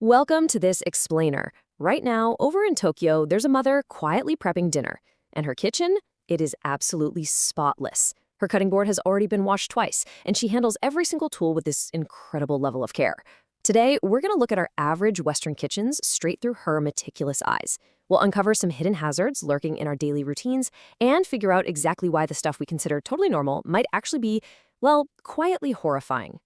Welcome to this explainer. Right now, over in Tokyo, there's a mother quietly prepping dinner. And her kitchen? It is absolutely spotless. Her cutting board has already been washed twice, and she handles every single tool with this incredible level of care. Today, we're going to look at our average Western kitchens straight through her meticulous eyes. We'll uncover some hidden hazards lurking in our daily routines and figure out exactly why the stuff we consider totally normal might actually be, well, quietly horrifying.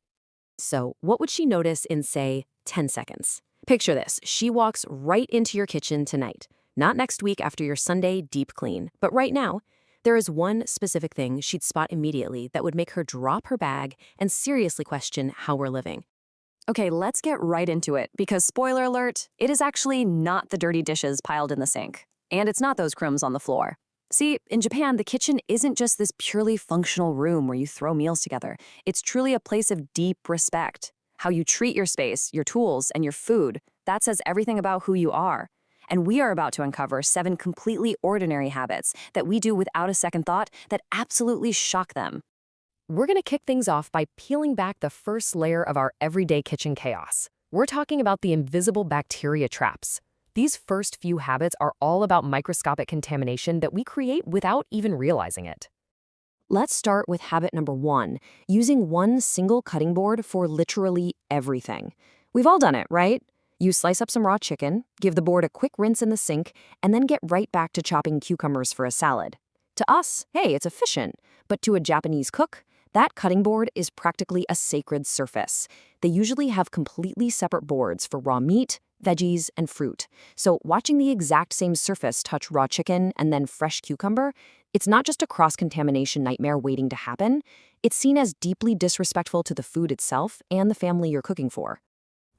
So, what would she notice in, say, 10 seconds? Picture this. She walks right into your kitchen tonight. Not next week after your Sunday deep clean, but right now. There is one specific thing she'd spot immediately that would make her drop her bag and seriously question how we're living. Okay, let's get right into it, because spoiler alert, it is actually not the dirty dishes piled in the sink. And it's not those crumbs on the floor. See, in Japan, the kitchen isn't just this purely functional room where you throw meals together. It's truly a place of deep respect. How you treat your space, your tools, and your food, that says everything about who you are. And we are about to uncover 7 completely ordinary habits that we do without a second thought that absolutely shock them. We're going to kick things off by peeling back the first layer of our everyday kitchen chaos. We're talking about the invisible bacteria traps. These first few habits are all about microscopic contamination that we create without even realizing it. Let's start with habit number 1, using one single cutting board for literally everything. We've all done it, right? You slice up some raw chicken, give the board a quick rinse in the sink, and then get right back to chopping cucumbers for a salad. To us, hey, it's efficient, but to a Japanese cook, that cutting board is practically a sacred surface. They usually have completely separate boards for raw meat, veggies, and fruit. So watching the exact same surface touch raw chicken and then fresh cucumber, it's not just a cross-contamination nightmare waiting to happen. It's seen as deeply disrespectful to the food itself and the family you're cooking for.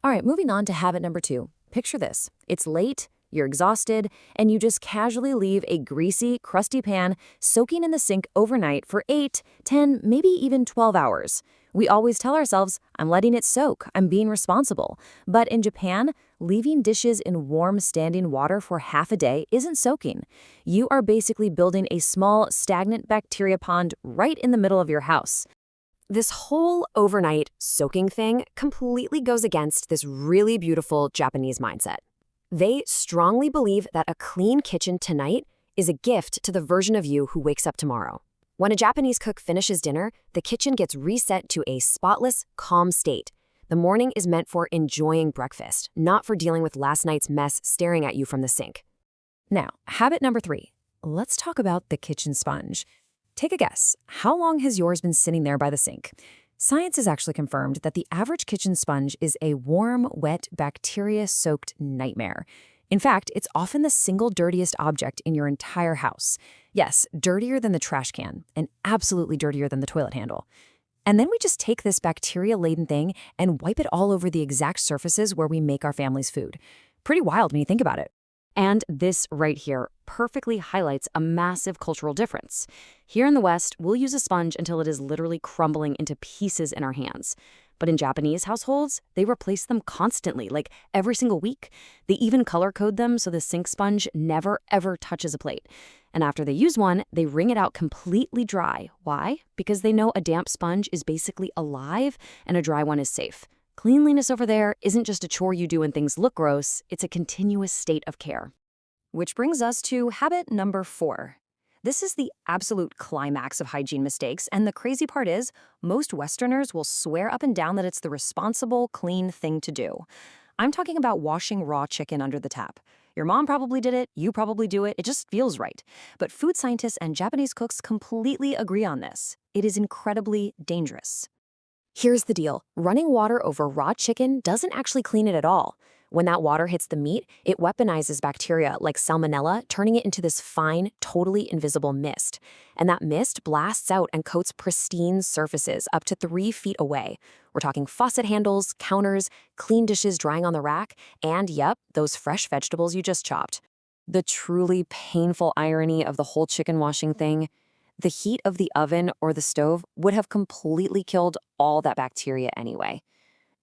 All right, moving on to habit number 2. Picture this. It's late, you're exhausted, and you just casually leave a greasy, crusty pan soaking in the sink overnight for 8, 10, maybe even 12 hours. We always tell ourselves, I'm letting it soak, I'm being responsible. But in Japan, leaving dishes in warm standing water for half a day isn't soaking. You are basically building a small, stagnant bacteria pond right in the middle of your house. This whole overnight soaking thing completely goes against this really beautiful Japanese mindset. They strongly believe that a clean kitchen tonight is a gift to the version of you who wakes up tomorrow. When a Japanese cook finishes dinner, the kitchen gets reset to a spotless, calm state. The morning is meant for enjoying breakfast, not for dealing with last night's mess staring at you from the sink. Now, habit number 3. Let's talk about the kitchen sponge. Take a guess. How long has yours been sitting there by the sink? Science has actually confirmed that the average kitchen sponge is a warm, wet, bacteria-soaked nightmare. In fact, it's often the single dirtiest object in your entire house. Yes, dirtier than the trash can, and absolutely dirtier than the toilet handle. And then we just take this bacteria-laden thing and wipe it all over the exact surfaces where we make our family's food. Pretty wild when you think about it. And this right here perfectly highlights a massive cultural difference. Here in the West, we'll use a sponge until it is literally crumbling into pieces in our hands. But in Japanese households, they replace them constantly, like every single week. They even color code them so the sink sponge never, ever touches a plate. And after they use one, they wring it out completely dry. Why? Because they know a damp sponge is basically alive and a dry one is safe. Cleanliness over there isn't just a chore you do when things look gross, it's a continuous state of care. Which brings us to habit number 4. This is the absolute climax of hygiene mistakes, and the crazy part is, most Westerners will swear up and down that it's the responsible, clean thing to do. I'm talking about washing raw chicken under the tap. Your mom probably did it, you probably do it, it just feels right. But food scientists and Japanese cooks completely agree on this. It is incredibly dangerous. Here's the deal. Running water over raw chicken doesn't actually clean it at all. When that water hits the meat, it weaponizes bacteria like salmonella, turning it into this fine, totally invisible mist. And that mist blasts out and coats pristine surfaces up to 3 feet away. We're talking faucet handles, counters, clean dishes drying on the rack, and yep, those fresh vegetables you just chopped. The truly painful irony of the whole chicken washing thing: the heat of the oven or the stove would have completely killed all that bacteria anyway.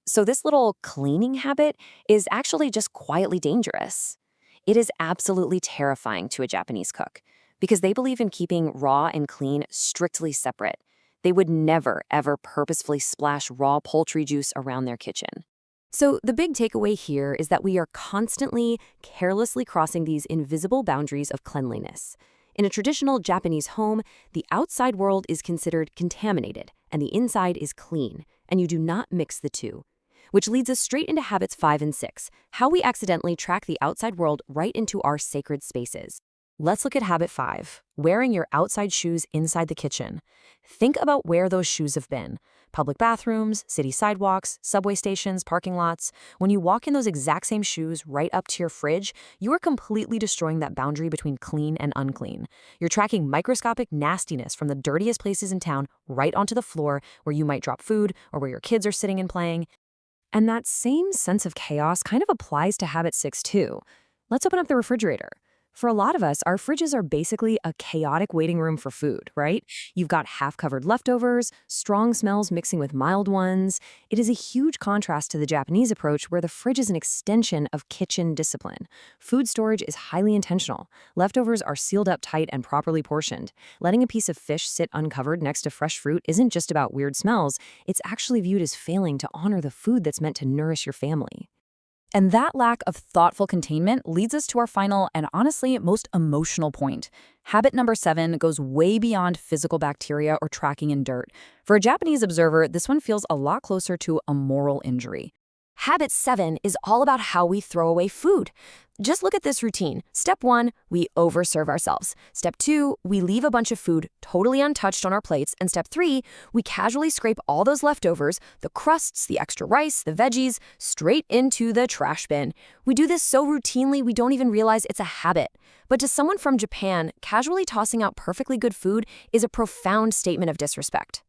So this little cleaning habit is actually just quietly dangerous. It is absolutely terrifying to a Japanese cook because they believe in keeping raw and clean strictly separate. They would never, ever purposefully splash raw poultry juice around their kitchen. So, the big takeaway here is that we are constantly, carelessly crossing these invisible boundaries of cleanliness. In a traditional Japanese home, the outside world is considered contaminated and the inside is clean, and you do not mix the two. Which leads us straight into habits 5 and 6, how we accidentally track the outside world right into our sacred spaces. Let's look at habit 5, wearing your outside shoes inside the kitchen. Think about where those shoes have been. Public bathrooms, city sidewalks, subway stations, parking lots. When you walk in those exact same shoes right up to your fridge, you are completely destroying that boundary between clean and unclean. You're tracking microscopic nastiness from the dirtiest places in town right onto the floor where you might drop food or where your kids are sitting and playing. And that same sense of chaos kind of applies to habit 6 too. Let's open up the refrigerator. For a lot of us, our fridges are basically a chaotic waiting room for food, right? You've got half-covered leftovers, strong smells mixing with mild ones. It is a huge contrast to the Japanese approach where the fridge is an extension of kitchen discipline. Food storage is highly intentional. Leftovers are sealed up tight and properly portioned. Letting a piece of fish sit uncovered next to fresh fruit isn't just about weird smells. It's actually viewed as failing to honor the food that's meant to nourish your family. And that lack of thoughtful containment leads us to our final and honestly most emotional point. Habit number 7 goes way beyond physical bacteria or tracking in dirt. For a Japanese observer, this one feels a lot closer to a moral injury. Habit 7 is all about how we throw away food. Just look at this routine. Step 1, we overserve ourselves. Step 2, we leave a bunch of food totally untouched on our plates. And step 3, we casually scrape all those leftovers, the crusts, the extra rice, the veggies, straight into the trash bin. We do this so routinely we don't even realize it's a habit. But to someone from Japan, casually tossing out perfectly good food is a profound statement of disrespect.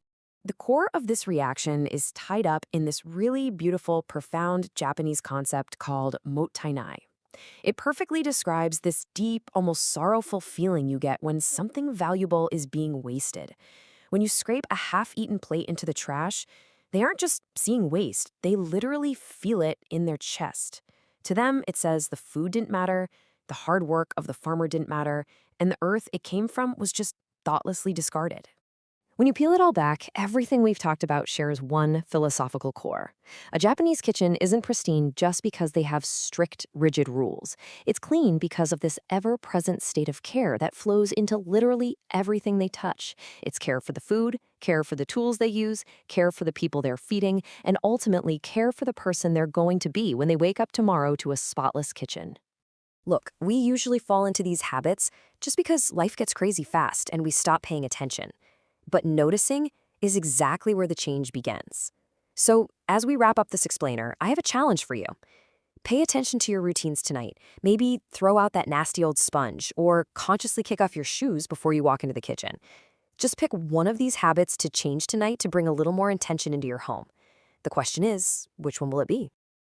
The core of this reaction is tied up in this really beautiful, profound Japanese concept called mottainai. It perfectly describes this deep, almost sorrowful feeling you get when something valuable is being wasted. When you scrape a half-eaten plate into the trash, they aren't just seeing waste, they literally feel it in their chest. To them, it says the food didn't matter, the hard work of the farmer didn't matter, and the earth it came from was just thoughtlessly discarded. When you peel it all back, everything we've talked about shares one philosophical core. A Japanese kitchen isn't pristine just because they have strict, rigid rules. It's clean because of this ever-present state of care that flows into literally everything they touch. It's care for the food, care for the tools they use, care for the people they're feeding, and ultimately care for the person they're going to be when they wake up tomorrow to a spotless kitchen. Look, we usually fall into these habits just because life gets crazy fast and we stop paying attention. But noticing is exactly where the change begins. So, as we wrap up this explainer, I have a challenge for you. Pay attention to your routines tonight. Maybe throw out that nasty old sponge or consciously kick off your shoes before you walk into the kitchen. Just pick one of these habits to change tonight to bring a little more intention into your home. The question is, which one will it be?